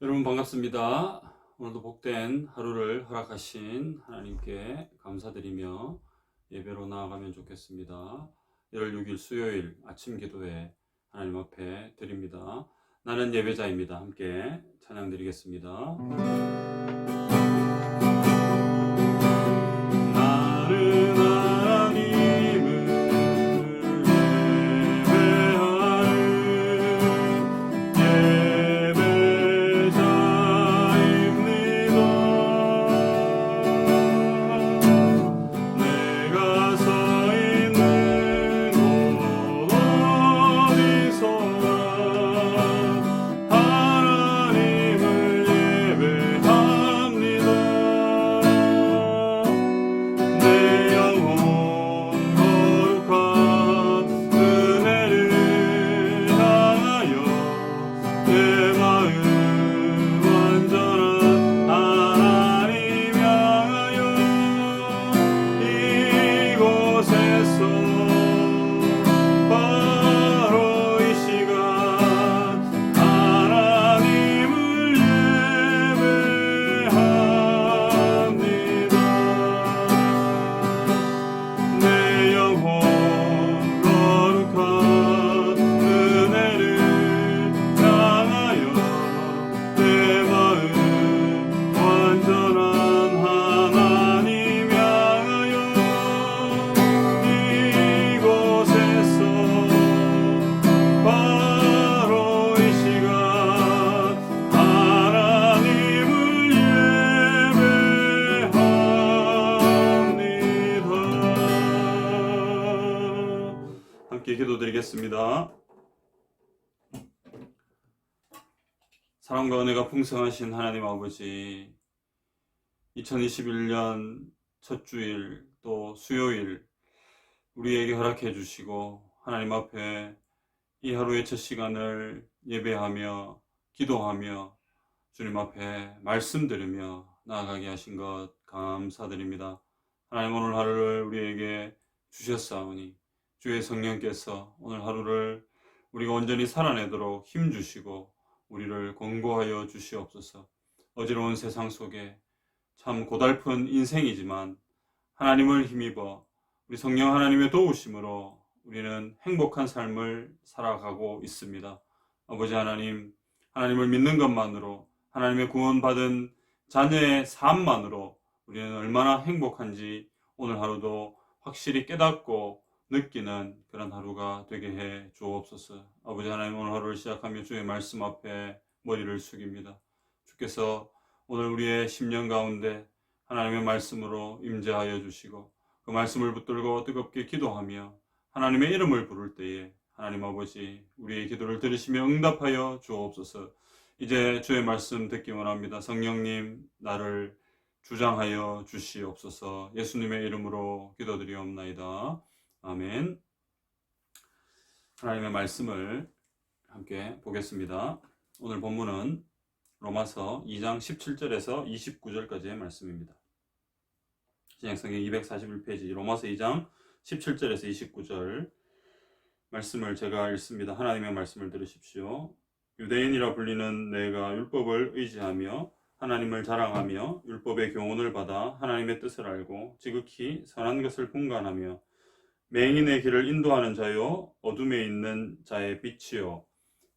여러분 반갑습니다. 오늘도 복된 하루를 허락하신 하나님께 감사드리며 예배로 나아가면 좋겠습니다. 1월 6일 수요일 아침 기도회 하나님 앞에 드립니다. 나는 예배자입니다. 함께 찬양 드리겠습니다. 나는 하나님을 예배하는 내가 서 있는 곳 어디서나 하나님을 예배합니다. 내 영혼 거룩한 은혜를 향하여 내 마음 완전한 하나님 향하여 이곳에서 바로 이 시간 하나님을 예배합니다. 내 영혼 거룩한 은혜를 향하여 내 마음 완전한 하나님 향하여 이곳에서 바로 이 시간 하나님을 예배합니다. 함께 기도드리겠습니다. 사랑과 은혜가 풍성하신 하나님 아버지, 2021년 첫 주일 또 수요일 우리에게 허락해 주시고 하나님 앞에 이 하루의 첫 시간을 예배하며 기도하며 주님 앞에 말씀 들으며 나아가게 하신 것 감사드립니다. 하나님, 오늘 하루를 우리에게 주셨사오니 주의 성령께서 오늘 하루를 우리가 온전히 살아내도록 힘 주시고 우리를 권고하여 주시옵소서. 어지러운 세상 속에 참 고달픈 인생이지만 하나님을 힘입어 우리 성령 하나님의 도우심으로 우리는 행복한 삶을 살아가고 있습니다. 아버지 하나님, 하나님을 믿는 것만으로, 하나님의 구원받은 자녀의 삶만으로 우리는 얼마나 행복한지 오늘 하루도 확실히 깨닫고 느끼는 그런 하루가 되게 해 주옵소서. 아버지 하나님, 오늘 하루를 시작하며 주의 말씀 앞에 머리를 숙입니다. 주께서 오늘 우리의 심령 가운데 하나님의 말씀으로 임재하여 주시고 그 말씀을 붙들고 뜨겁게 기도하며 하나님의 이름을 부를 때에 하나님 아버지 우리의 기도를 들으시며 응답하여 주옵소서. 이제 주의 말씀 듣기 원합니다. 성령님, 나를 주장하여 주시옵소서. 예수님의 이름으로 기도드리옵나이다. 아멘. 하나님의 말씀을 함께 보겠습니다. 오늘 본문은 로마서 2장 17절에서 29절까지의 말씀입니다. 신약성경 241페이지 로마서 2장 17절에서 29절 말씀을 제가 읽습니다. 하나님의 말씀을 들으십시오. 유대인이라 불리는 내가 율법을 의지하며 하나님을 자랑하며 율법의 교훈을 받아 하나님의 뜻을 알고 지극히 선한 것을 분간하며 맹인의 길을 인도하는 자요 어둠에 있는 자의 빛이요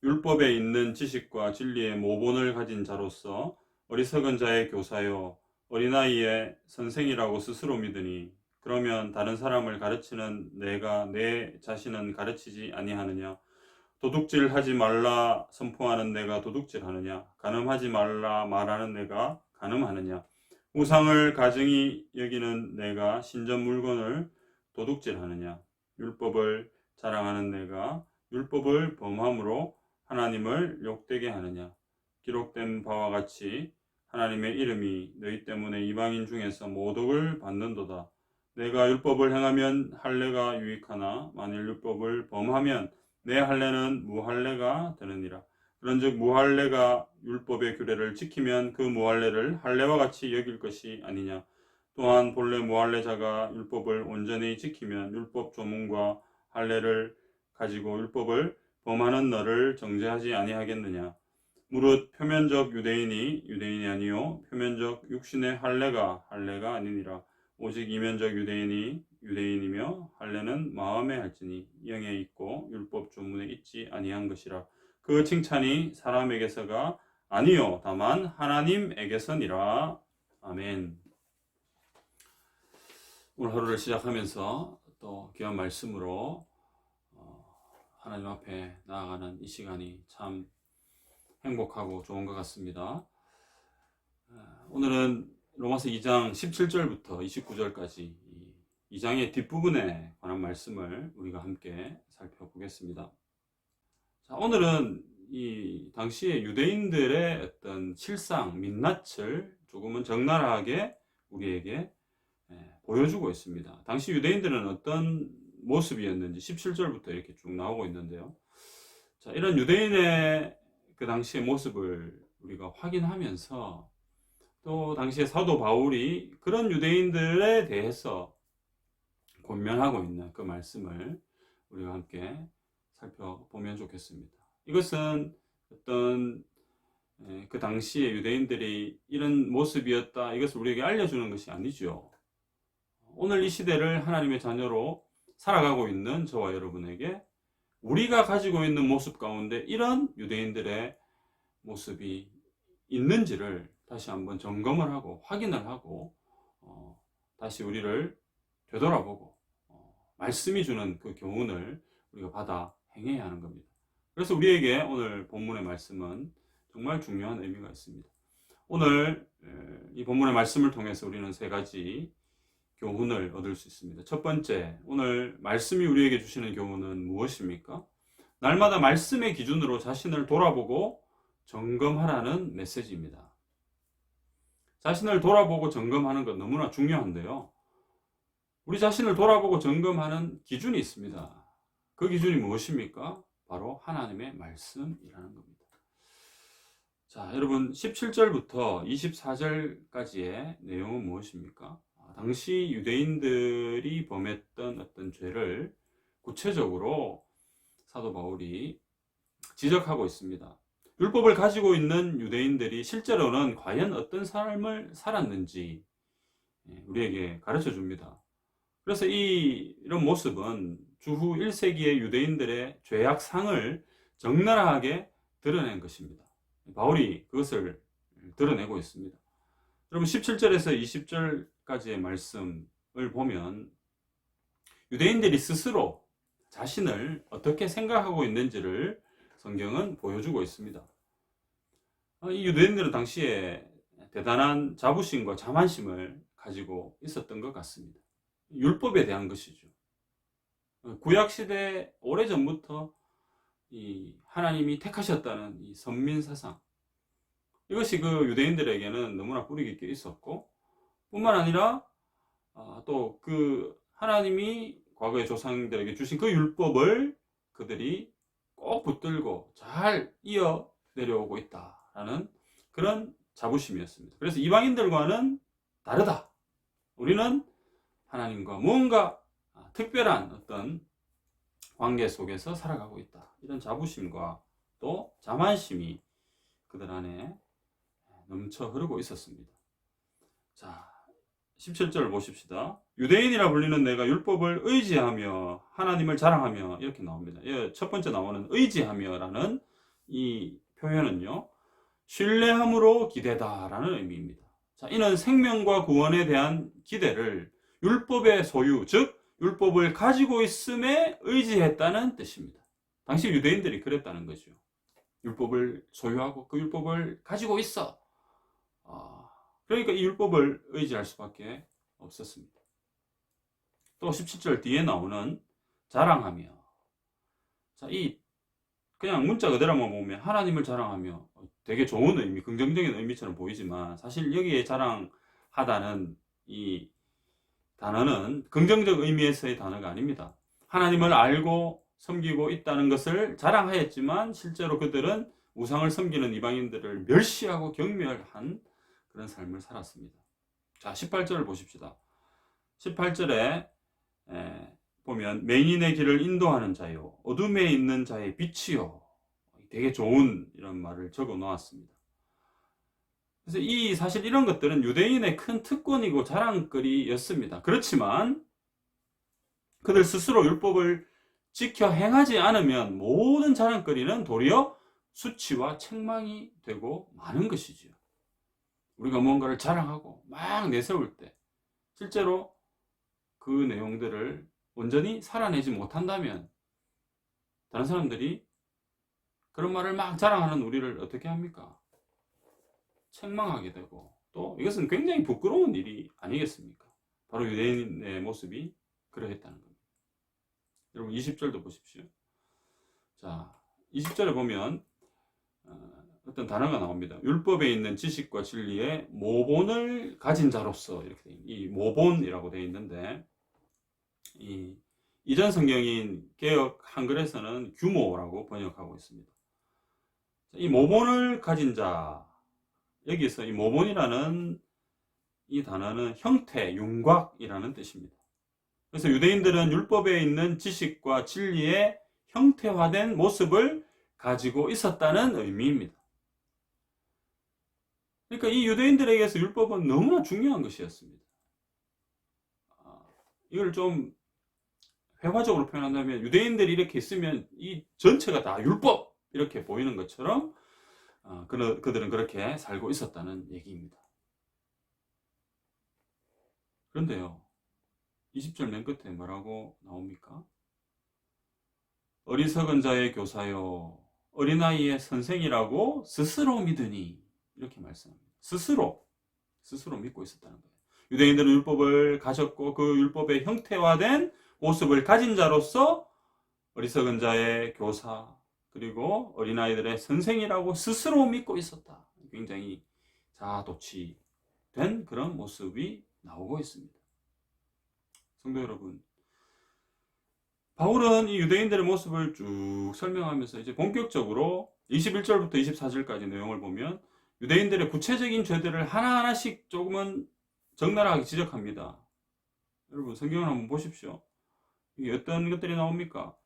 율법에 있는 지식과 진리의 모본을 가진 자로서 어리석은 자의 교사요 어린아이의 선생이라고 스스로 믿으니 그러면 다른 사람을 가르치는 내가 내 자신은 가르치지 아니하느냐? 도둑질하지 말라 선포하는 내가 도둑질하느냐? 간음하지 말라 말하는 내가 간음하느냐? 우상을 가증히 여기는 내가 신전 물건을 도둑질하느냐? 율법을 자랑하는 내가 율법을 범함으로 하나님을 욕되게 하느냐? 기록된 바와 같이 하나님의 이름이 너희 때문에 이방인 중에서 모독을 받는도다. 내가 율법을 행하면 할례가 유익하나 만일 율법을 범하면 내 할례는 무할례가 되느니라. 그런즉 무할례가 율법의 규례를 지키면 그 무할례를 할례와 같이 여길 것이 아니냐. 또한 본래 무할례자가 율법을 온전히 지키면 율법 조문과 할례를 가지고 율법을 범하는 너를 정죄하지 아니하겠느냐. 무릇 표면적 유대인이 아니요 표면적 육신의 할례가 아니니라. 오직 이면적 유대인이며 할례는 마음에 할지니 영에 있고 율법 조문에 있지 아니한 것이라. 그 칭찬이 사람에게서가 아니요 다만 하나님에게서니라. 아멘. 오늘 하루를 시작하면서 또 귀한 말씀으로 하나님 앞에 나아가는 이 시간이 참 행복하고 좋은 것 같습니다. 오늘은 로마서 2장 17절부터 29절까지 2장의 뒷부분에 관한 말씀을 우리가 함께 살펴보겠습니다. 자, 오늘은 이 당시의 유대인들의 어떤 실상, 민낯을 조금은 적나라하게 우리에게 보여주고 있습니다. 당시 유대인들은 어떤 모습이었는지 17절부터 이렇게 쭉 나오고 있는데요. 자, 이런 유대인의 그 당시의 모습을 우리가 확인하면서 또 당시에 사도 바울이 그런 유대인들에 대해서 권면하고 있는 그 말씀을 우리가 함께 살펴보면 좋겠습니다. 이것은 어떤 그 당시에 유대인들이 이런 모습이었다, 이것을 우리에게 알려주는 것이 아니죠. 오늘 이 시대를 하나님의 자녀로 살아가고 있는 저와 여러분에게 우리가 가지고 있는 모습 가운데 이런 유대인들의 모습이 있는지를 다시 한번 점검을 하고 확인을 하고 다시 우리를 되돌아보고 말씀이 주는 그 교훈을 우리가 받아 행해야 하는 겁니다. 그래서 우리에게 오늘 본문의 말씀은 정말 중요한 의미가 있습니다. 오늘 이 본문의 말씀을 통해서 우리는 세 가지 교훈을 얻을 수 있습니다. 첫 번째, 오늘 말씀이 우리에게 주시는 교훈은 무엇입니까? 날마다 말씀의 기준으로 자신을 돌아보고 점검하라는 메시지입니다. 자신을 돌아보고 점검하는 것 너무나 중요한데요. 우리 자신을 돌아보고 점검하는 기준이 있습니다. 그 기준이 무엇입니까? 바로 하나님의 말씀이라는 겁니다. 자, 여러분 17절부터 24절까지의 내용은 무엇입니까? 당시 유대인들이 범했던 어떤 죄를 구체적으로 사도 바울이 지적하고 있습니다. 율법을 가지고 있는 유대인들이 실제로는 과연 어떤 삶을 살았는지 우리에게 가르쳐 줍니다. 그래서 이런 모습은 주후 1세기의 유대인들의 죄악상을 적나라하게 드러낸 것입니다. 바울이 그것을 드러내고 있습니다. 여러분 17절에서 20절까지의 말씀을 보면 유대인들이 스스로 자신을 어떻게 생각하고 있는지를 성경은 보여주고 있습니다. 이 유대인들은 당시에 대단한 자부심과 자만심을 가지고 있었던 것 같습니다. 율법에 대한 것이죠. 구약시대 오래전부터 이 하나님이 택하셨다는 이 선민사상, 이것이 그 유대인들에게는 너무나 뿌리 깊게 있었고, 뿐만 아니라 또 그 하나님이 과거의 조상들에게 주신 그 율법을 그들이 꼭 붙들고 잘 이어 내려오고 있다라는 그런 자부심이었습니다. 그래서 이방인들과는 다르다. 우리는 하나님과 무언가 특별한 어떤 관계 속에서 살아가고 있다. 이런 자부심과 또 자만심이 그들 안에 넘쳐 흐르고 있었습니다. 자, 17절을 보십시다. 유대인이라 불리는 내가 율법을 의지하며 하나님을 자랑하며, 이렇게 나옵니다. 첫 번째 나오는 의지하며라는 이 표현은요, 신뢰함으로 기대다라는 의미입니다. 자, 이는 생명과 구원에 대한 기대를 율법의 소유, 즉 율법을 가지고 있음에 의지했다는 뜻입니다. 당시 유대인들이 그랬다는 거죠. 율법을 소유하고 그 율법을 가지고 있어. 그러니까 이 율법을 의지할 수밖에 없었습니다. 또 17절 뒤에 나오는 자랑하며. 자, 이 그냥 문자 그대로만 보면 하나님을 자랑하며 되게 좋은 의미, 긍정적인 의미처럼 보이지만 사실 여기에 자랑하다는 이 단어는 긍정적 의미에서의 단어가 아닙니다. 하나님을 알고 섬기고 있다는 것을 자랑하였지만 실제로 그들은 우상을 섬기는 이방인들을 멸시하고 경멸한 그런 삶을 살았습니다. 자, 18절을 보십시다. 18절에 보면 맹인의 길을 인도하는 자요, 어둠에 있는 자의 빛이요. 되게 좋은 이런 말을 적어 놓았습니다. 그래서 사실 이런 것들은 유대인의 큰 특권이고 자랑거리였습니다. 그렇지만 그들 스스로 율법을 지켜 행하지 않으면 모든 자랑거리는 도리어 수치와 책망이 되고 마는 것이지요. 우리가 뭔가를 자랑하고 막 내세울 때 실제로 그 내용들을 온전히 살아내지 못한다면 다른 사람들이 그런 말을 막 자랑하는 우리를 어떻게 합니까? 책망하게 되고, 또 이것은 굉장히 부끄러운 일이 아니겠습니까? 바로 유대인의 모습이 그러했다는 겁니다. 여러분 20절도 보십시오. 자, 20절에 보면 어떤 단어가 나옵니다. 율법에 있는 지식과 진리의 모본을 가진 자로서, 이렇게 돼 있는, 이 모본이라고 되어 있는데, 이전 성경인 개역 한글에서는 규모라고 번역하고 있습니다. 이 모본을 가진 자, 여기서 이 모본이라는 이 단어는 형태, 윤곽이라는 뜻입니다. 그래서 유대인들은 율법에 있는 지식과 진리의 형태화된 모습을 가지고 있었다는 의미입니다. 그러니까 이 유대인들에게서 율법은 너무나 중요한 것이었습니다. 이걸 좀 회화적으로 표현한다면 유대인들이 이렇게 있으면 이 전체가 다 율법 이렇게 보이는 것처럼 그들은 그렇게 살고 있었다는 얘기입니다. 그런데요, 20절 맨 끝에 뭐라고 나옵니까? 어리석은 자의 교사요, 어린아이의 선생이라고 스스로 믿으니, 이렇게 말씀합니다. 스스로 믿고 있었다는 거예요. 유대인들은 율법을 가졌고 그 율법의 형태화된 모습을 가진 자로서 어리석은 자의 교사, 그리고 어린아이들의 선생이라고 스스로 믿고 있었다. 굉장히 자아도취된 그런 모습이 나오고 있습니다. 성도 여러분, 바울은 이 유대인들의 모습을 쭉 설명하면서 이제 본격적으로 21절부터 24절까지 내용을 보면 유대인들의 구체적인 죄들을 하나하나씩 조금은 적나라하게 지적합니다. 여러분 성경을 한번 보십시오. 이게 어떤 것들이 나옵니까?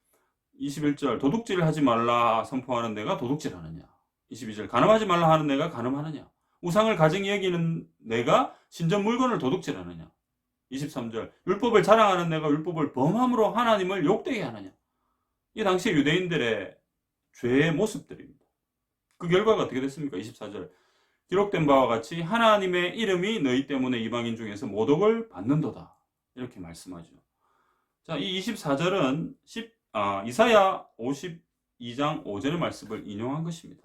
21절 도둑질을 하지 말라 선포하는 내가 도둑질하느냐. 22절 간음하지 말라 하는 내가 간음하느냐. 우상을 가증히 여기는 내가 신전 물건을 도둑질하느냐. 23절 율법을 자랑하는 내가 율법을 범함으로 하나님을 욕되게 하느냐. 이 당시 유대인들의 죄의 모습들입니다. 그 결과가 어떻게 됐습니까? 24절 기록된 바와 같이 하나님의 이름이 너희 때문에 이방인 중에서 모독을 받는도다. 이렇게 말씀하죠. 자, 이 24절은 이사야 52장 5절의 말씀을 인용한 것입니다.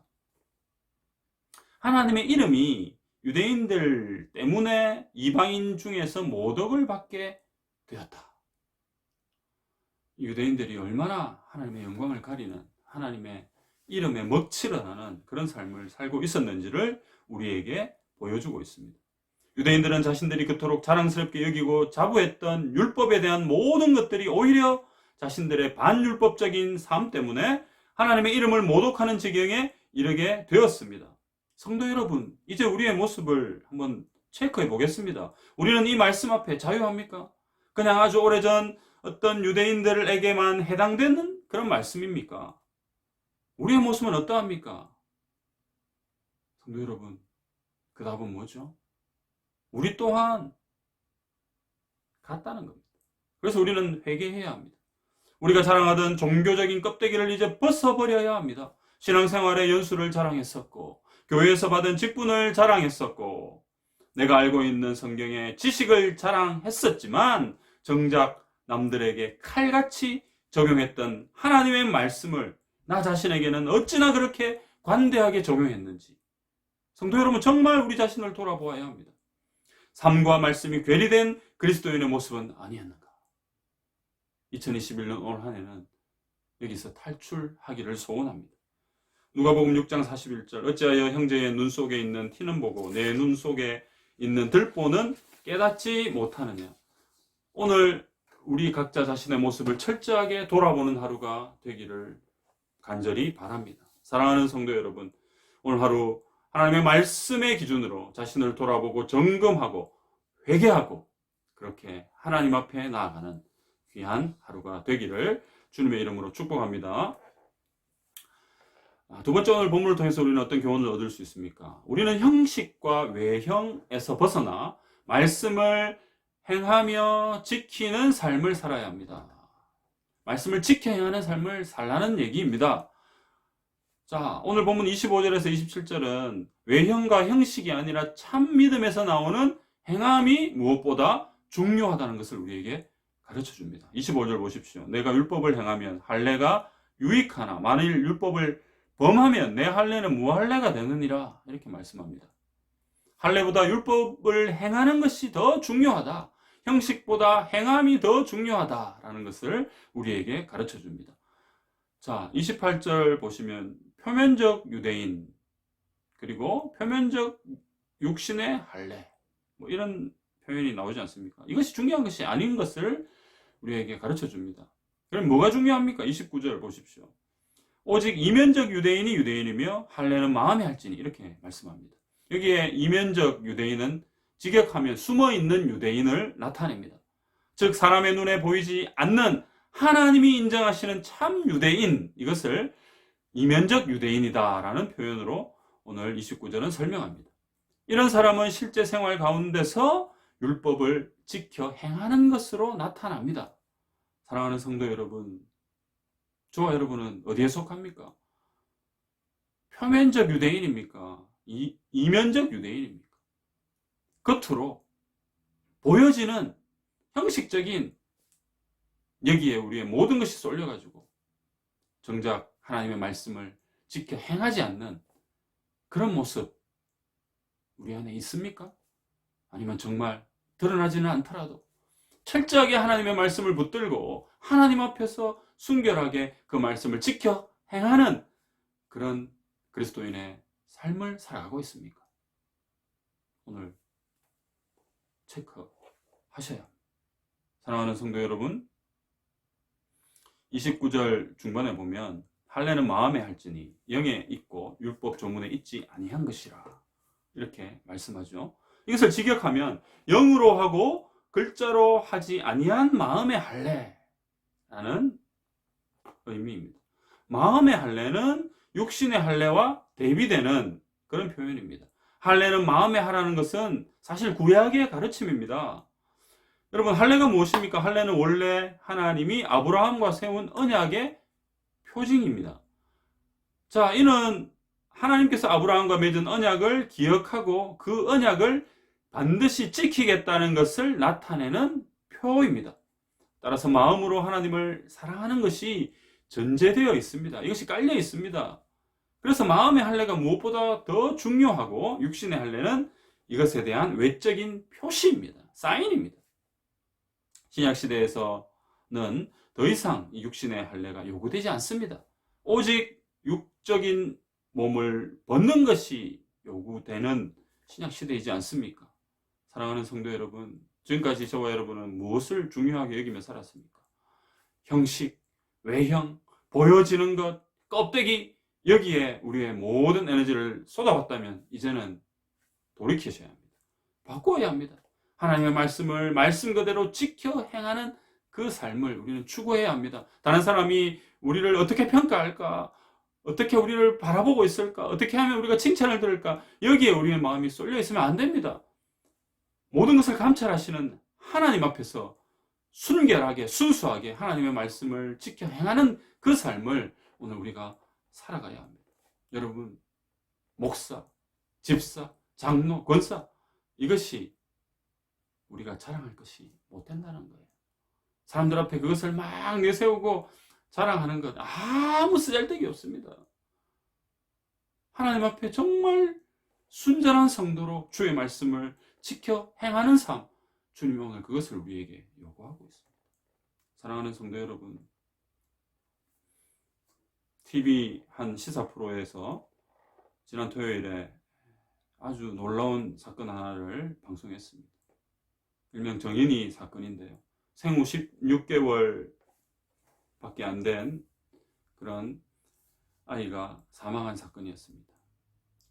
하나님의 이름이 유대인들 때문에 이방인 중에서 모독을 받게 되었다. 유대인들이 얼마나 하나님의 영광을 가리는, 하나님의 이름에 먹칠을 하는 그런 삶을 살고 있었는지를 우리에게 보여주고 있습니다. 유대인들은 자신들이 그토록 자랑스럽게 여기고 자부했던 율법에 대한 모든 것들이 오히려 자신들의 반율법적인 삶 때문에 하나님의 이름을 모독하는 지경에 이르게 되었습니다. 성도 여러분, 이제 우리의 모습을 한번 체크해 보겠습니다. 우리는 이 말씀 앞에 자유합니까? 그냥 아주 오래전 어떤 유대인들에게만 해당되는 그런 말씀입니까? 우리의 모습은 어떠합니까? 성도 여러분, 그 답은 뭐죠? 우리 또한 같다는 겁니다. 그래서 우리는 회개해야 합니다. 우리가 자랑하던 종교적인 껍데기를 이제 벗어버려야 합니다. 신앙생활의 연수를 자랑했었고, 교회에서 받은 직분을 자랑했었고, 내가 알고 있는 성경의 지식을 자랑했었지만 정작 남들에게 칼같이 적용했던 하나님의 말씀을 나 자신에게는 어찌나 그렇게 관대하게 적용했는지, 성도 여러분, 정말 우리 자신을 돌아보아야 합니다. 삶과 말씀이 괴리된 그리스도인의 모습은 아니었는가? 2021년 올 한 해는 여기서 탈출하기를 소원합니다. 누가복음 6장 41절 어찌하여 형제의 눈 속에 있는 티는 보고 내 눈 속에 있는 들보는 깨닫지 못하느냐. 오늘 우리 각자 자신의 모습을 철저하게 돌아보는 하루가 되기를 간절히 바랍니다. 사랑하는 성도 여러분, 오늘 하루 하나님의 말씀의 기준으로 자신을 돌아보고 점검하고 회개하고 그렇게 하나님 앞에 나아가는 귀한 하루가 되기를 주님의 이름으로 축복합니다. 두 번째 오늘 본문을 통해서 우리는 어떤 교훈을 얻을 수 있습니까? 우리는 형식과 외형에서 벗어나 말씀을 행하며 지키는 삶을 살아야 합니다. 말씀을 지켜 행하는 삶을 살라는 얘기입니다. 자, 오늘 본문 25절에서 27절은 외형과 형식이 아니라 참 믿음에서 나오는 행함이 무엇보다 중요하다는 것을 우리에게 가르쳐 줍니다. 25절 보십시오. 내가 율법을 행하면 할례가 유익하나 만일 율법을 범하면 내 할례는 무할례가 되느니라. 이렇게 말씀합니다. 할례보다 율법을 행하는 것이 더 중요하다. 형식보다 행함이 더 중요하다라는 것을 우리에게 가르쳐 줍니다. 자, 28절 보시면 표면적 유대인 그리고 표면적 육신의 할례 뭐 이런 표현이 나오지 않습니까? 이것이 중요한 것이 아닌 것을 우리에게 가르쳐 줍니다. 그럼 뭐가 중요합니까? 29절 보십시오. 오직 이면적 유대인이 유대인이며 할례는 마음에 할지니 이렇게 말씀합니다. 여기에 이면적 유대인은 직역하면 숨어있는 유대인을 나타냅니다. 즉 사람의 눈에 보이지 않는 하나님이 인정하시는 참 유대인, 이것을 이면적 유대인이다라는 표현으로 오늘 29절은 설명합니다. 이런 사람은 실제 생활 가운데서 율법을 지켜 행하는 것으로 나타납니다. 사랑하는 성도 여러분, 저와 여러분은 어디에 속합니까? 표면적 유대인입니까? 이면적 유대인입니까? 겉으로 보여지는 형식적인 여기에 우리의 모든 것이 쏠려가지고 정작 하나님의 말씀을 지켜 행하지 않는 그런 모습 우리 안에 있습니까? 아니면 정말 드러나지는 않더라도 철저하게 하나님의 말씀을 붙들고 하나님 앞에서 순결하게 그 말씀을 지켜 행하는 그런 그리스도인의 삶을 살아가고 있습니까? 오늘 체크하셔야 합니다. 사랑하는 성도 여러분, 29절 중반에 보면 할례는 마음에 할지니 영에 있고 율법 조문에 있지 아니한 것이라 이렇게 말씀하죠. 이것을 직역하면 영으로 하고 글자로 하지 아니한 마음의 할례라는 의미입니다. 마음의 할례는 육신의 할례와 대비되는 그런 표현입니다. 할례는 마음에 하라는 것은 사실 구약의 가르침입니다. 여러분, 할례가 무엇입니까? 할례는 원래 하나님이 아브라함과 세운 언약의 표징입니다. 자, 이는 하나님께서 아브라함과 맺은 언약을 기억하고 그 언약을 반드시 지키겠다는 것을 나타내는 표입니다. 따라서 마음으로 하나님을 사랑하는 것이 전제되어 있습니다. 이것이 깔려 있습니다. 그래서 마음의 할례가 무엇보다 더 중요하고 육신의 할례는 이것에 대한 외적인 표시입니다. 사인입니다. 신약시대에서는 더 이상 이 육신의 할례가 요구되지 않습니다. 오직 육적인 몸을 벗는 것이 요구되는 신약시대이지 않습니까? 사랑하는 성도 여러분, 지금까지 저와 여러분은 무엇을 중요하게 여기며 살았습니까? 형식, 외형, 보여지는 것, 껍데기, 여기에 우리의 모든 에너지를 쏟아봤다면 이제는 돌이키셔야 합니다. 바꿔야 합니다. 하나님의 말씀을 말씀 그대로 지켜 행하는 그 삶을 우리는 추구해야 합니다. 다른 사람이 우리를 어떻게 평가할까? 어떻게 우리를 바라보고 있을까? 어떻게 하면 우리가 칭찬을 들을까? 여기에 우리의 마음이 쏠려 있으면 안 됩니다. 모든 것을 감찰하시는 하나님 앞에서 순결하게 순수하게 하나님의 말씀을 지켜 행하는 그 삶을 오늘 우리가 살아가야 합니다. 여러분, 목사, 집사, 장로, 권사, 이것이 우리가 자랑할 것이 못 된다는 거예요. 사람들 앞에 그것을 막 내세우고 자랑하는 것 아무 쓰잘데기 없습니다. 하나님 앞에 정말 순전한 성도로 주의 말씀을 지켜 행하는 삶, 주님 오늘 그것을 우리에게 요구하고 있습니다. 사랑하는 성도 여러분, TV 한 시사 프로에서 지난 토요일에 아주 놀라운 사건 하나를 방송했습니다. 일명 정인이 사건인데요. 생후 16개월 밖에 안 된 그런 아이가 사망한 사건이었습니다.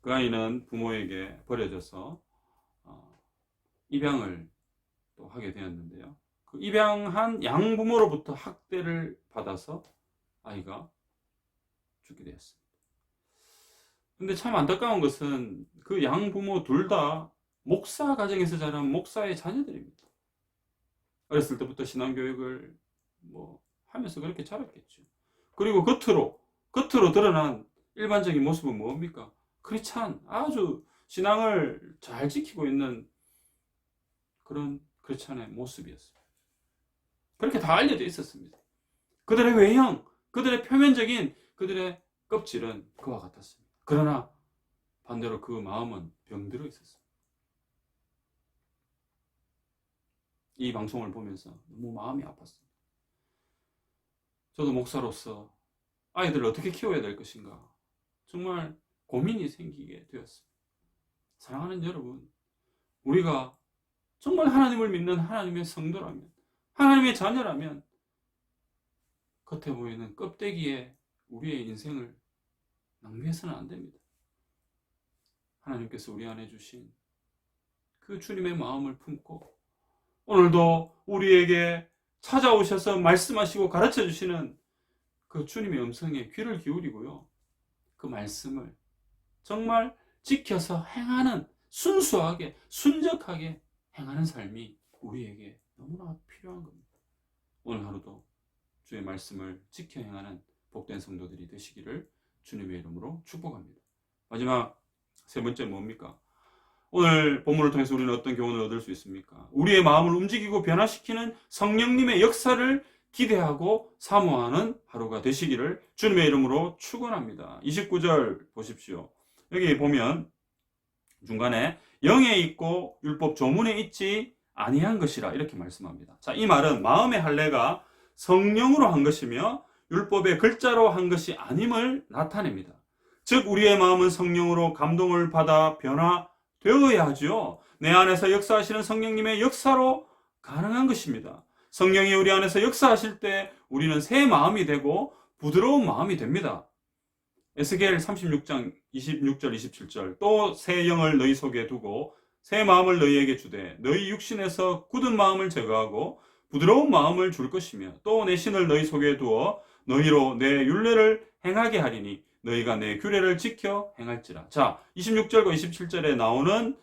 그 아이는 부모에게 버려져서 입양을 또 하게 되었는데요. 그 입양한 양부모로부터 학대를 받아서 아이가 죽게 되었습니다. 근데 참 안타까운 것은 그 양부모 둘 다 목사 가정에서 자란 목사의 자녀들입니다. 어렸을 때부터 신앙교육을 뭐 하면서 그렇게 자랐겠죠. 그리고 겉으로 드러난 일반적인 모습은 뭡니까? 크리스찬, 아주 신앙을 잘 지키고 있는 그런 크리스찬의 모습이었습니다. 그렇게 다 알려져 있었습니다. 그들의 외형, 그들의 표면적인 그들의 껍질은 그와 같았습니다. 그러나 반대로 그 마음은 병들어 있었습니다. 이 방송을 보면서 너무 마음이 아팠습니다. 저도 목사로서 아이들을 어떻게 키워야 될 것인가 정말 고민이 생기게 되었습니다. 사랑하는 여러분, 우리가 정말 하나님을 믿는 하나님의 성도라면, 하나님의 자녀라면 겉에 보이는 껍데기에 우리의 인생을 낭비해서는 안 됩니다. 하나님께서 우리 안에 주신 그 주님의 마음을 품고 오늘도 우리에게 찾아오셔서 말씀하시고 가르쳐 주시는 그 주님의 음성에 귀를 기울이고요. 그 말씀을 정말 지켜서 행하는, 순수하게, 순적하게 행하는 삶이 우리에게 너무나 필요한 겁니다. 오늘 하루도 주의 말씀을 지켜 행하는 복된 성도들이 되시기를 주님의 이름으로 축복합니다. 마지막 세 번째 뭡니까? 오늘 본문을 통해서 우리는 어떤 교훈을 얻을 수 있습니까? 우리의 마음을 움직이고 변화시키는 성령님의 역사를 기대하고 사모하는 하루가 되시기를 주님의 이름으로 축원합니다. 29절 보십시오. 여기 보면 중간에 영에 있고 율법 조문에 있지 아니한 것이라 이렇게 말씀합니다. 자, 이 말은 마음의 할례가 성령으로 한 것이며 율법의 글자로 한 것이 아님을 나타냅니다. 즉 우리의 마음은 성령으로 감동을 받아 변화되어야 하죠. 내 안에서 역사하시는 성령님의 역사로 가능한 것입니다. 성령이 우리 안에서 역사하실 때 우리는 새 마음이 되고 부드러운 마음이 됩니다. 에스겔 36장 26절 27절 또 새 영을 너희 속에 두고 새 마음을 너희에게 주되 너희 육신에서 굳은 마음을 제거하고 부드러운 마음을 줄 것이며 또 내 신을 너희 속에 두어 너희로 내 율례를 행하게 하리니 너희가 내 규례를 지켜 행할지라. 자, 26절과 27절에 나오는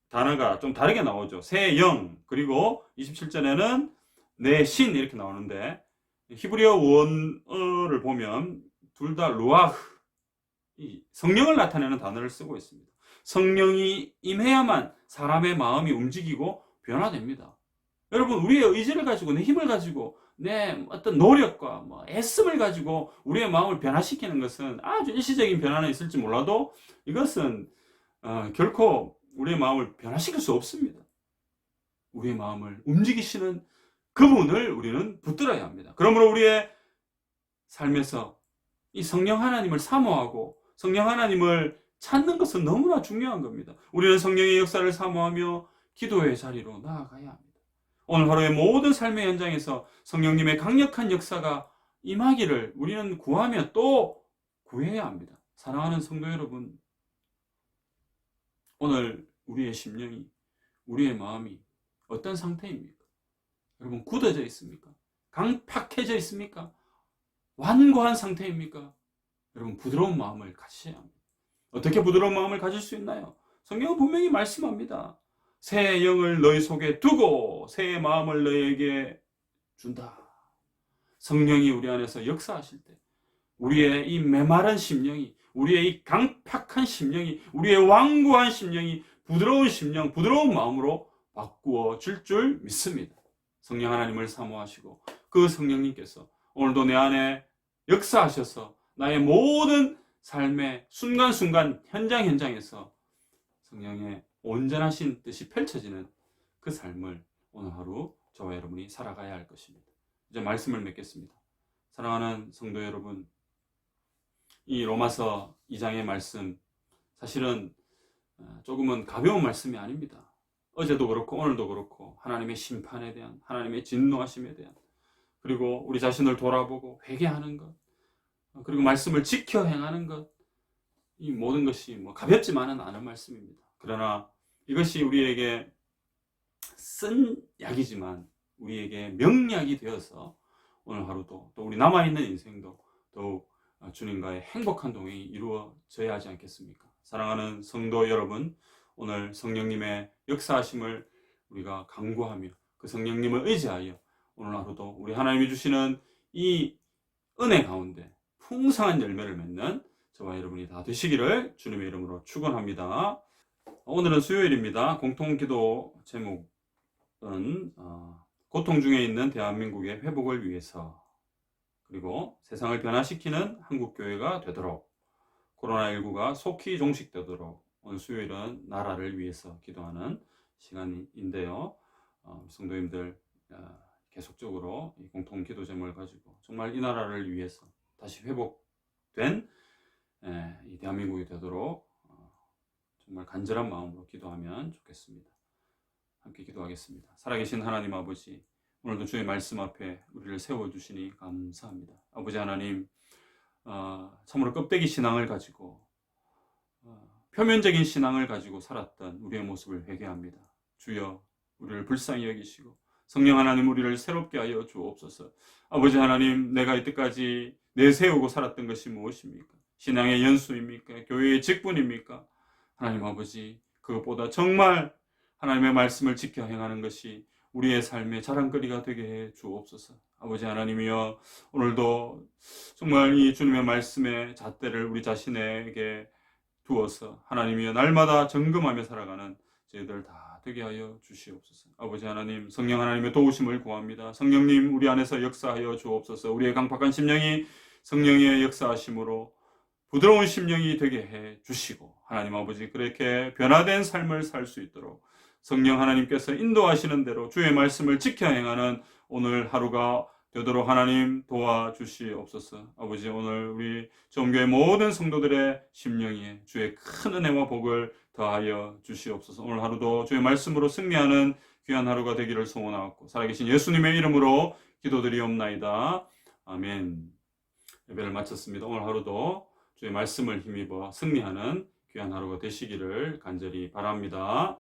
단어가 좀 다르게 나오죠. 새 영, 그리고 27절에는 내 신 이렇게 나오는데 히브리어 원어를 보면 둘 다 루아흐, 성령을 나타내는 단어를 쓰고 있습니다. 성령이 임해야만 사람의 마음이 움직이고 변화됩니다. 여러분, 우리의 의지를 가지고 내 힘을 가지고 내 어떤 노력과 애씀을 가지고 우리의 마음을 변화시키는 것은 아주 일시적인 변화는 있을지 몰라도 이것은 결코 우리의 마음을 변화시킬 수 없습니다. 우리의 마음을 움직이시는 그분을 우리는 붙들어야 합니다. 그러므로 우리의 삶에서 이 성령 하나님을 사모하고 성령 하나님을 찾는 것은 너무나 중요한 겁니다. 우리는 성령의 역사를 사모하며 기도의 자리로 나아가야 합니다. 오늘 하루의 모든 삶의 현장에서 성령님의 강력한 역사가 임하기를 우리는 구하며 또 구해야 합니다. 사랑하는 성도 여러분, 오늘 우리의 심령이, 우리의 마음이 어떤 상태입니까? 여러분, 굳어져 있습니까? 강팍해져 있습니까? 완고한 상태입니까? 여러분, 부드러운 마음을 가지셔야 합니다. 어떻게 부드러운 마음을 가질 수 있나요? 성경은 분명히 말씀합니다. 새 영을 너희 속에 두고 새 마음을 너희에게 준다. 성령이 우리 안에서 역사하실 때 우리의 이 메마른 심령이, 우리의 이 강팍한 심령이, 우리의 완고한 심령이 부드러운 심령, 부드러운 마음으로 바꾸어질 줄 믿습니다. 성령 하나님을 사모하시고 그 성령님께서 오늘도 내 안에 역사하셔서 나의 모든 삶의 순간순간 현장에서 성령의 온전하신 뜻이 펼쳐지는 그 삶을 오늘 하루 저와 여러분이 살아가야 할 것입니다. 이제 말씀을 맺겠습니다. 사랑하는 성도 여러분, 이 로마서 2장의 말씀 사실은 조금은 가벼운 말씀이 아닙니다. 어제도 그렇고 오늘도 그렇고 하나님의 심판에 대한, 하나님의 진노하심에 대한, 그리고 우리 자신을 돌아보고 회개하는 것, 그리고 말씀을 지켜 행하는 것, 이 모든 것이 가볍지만은 않은 말씀입니다. 그러나 이것이 우리에게 쓴 약이지만 우리에게 명약이 되어서 오늘 하루도 또 우리 남아있는 인생도 더욱 주님과의 행복한 동행이 이루어져야 하지 않겠습니까? 사랑하는 성도 여러분, 오늘 성령님의 역사하심을 우리가 간구하며 그 성령님을 의지하여 오늘 하루도 우리 하나님이 주시는 이 은혜 가운데 풍성한 열매를 맺는 저와 여러분이 다 되시기를 주님의 이름으로 축원합니다. 오늘은 수요일입니다. 공통기도 제목은 고통 중에 있는 대한민국의 회복을 위해서, 그리고 세상을 변화시키는 한국교회가 되도록, 코로나19가 속히 종식되도록 오늘 수요일은 나라를 위해서 기도하는 시간인데요. 성도님들 계속적으로 이 공통기도 제목을 가지고 정말 이 나라를 위해서 다시 회복된 이 대한민국이 되도록 정말 간절한 마음으로 기도하면 좋겠습니다. 함께 기도하겠습니다. 살아계신 하나님 아버지, 오늘도 주의 말씀 앞에 우리를 세워주시니 감사합니다. 아버지 하나님, 참으로 껍데기 신앙을 가지고 표면적인 신앙을 가지고 살았던 우리의 모습을 회개합니다. 주여, 우리를 불쌍히 여기시고 성령 하나님, 우리를 새롭게 하여 주옵소서. 아버지 하나님, 내가 이때까지 내세우고 살았던 것이 무엇입니까? 신앙의 연수입니까? 교회의 직분입니까? 하나님 아버지, 그것보다 정말 하나님의 말씀을 지켜 행하는 것이 우리의 삶의 자랑거리가 되게 해 주옵소서. 아버지 하나님이여, 오늘도 정말 이 주님의 말씀의 잣대를 우리 자신에게 두어서 하나님이여 날마다 점검하며 살아가는 저희들 다 되게 하여 주시옵소서. 아버지 하나님, 성령 하나님의 도우심을 구합니다. 성령님, 우리 안에서 역사하여 주옵소서. 우리의 강팍한 심령이 성령의 역사하심으로 부드러운 심령이 되게 해 주시고, 하나님 아버지, 그렇게 변화된 삶을 살 수 있도록 성령 하나님께서 인도하시는 대로 주의 말씀을 지켜 행하는 오늘 하루가 되도록 하나님 도와주시옵소서. 아버지, 오늘 우리 전교회 모든 성도들의 심령에 주의 큰 은혜와 복을 더하여 주시옵소서. 오늘 하루도 주의 말씀으로 승리하는 귀한 하루가 되기를 소원하옵고 살아계신 예수님의 이름으로 기도드리옵나이다. 아멘. 예배를 마쳤습니다. 오늘 하루도 주의 말씀을 힘입어 승리하는 귀한 하루가 되시기를 간절히 바랍니다.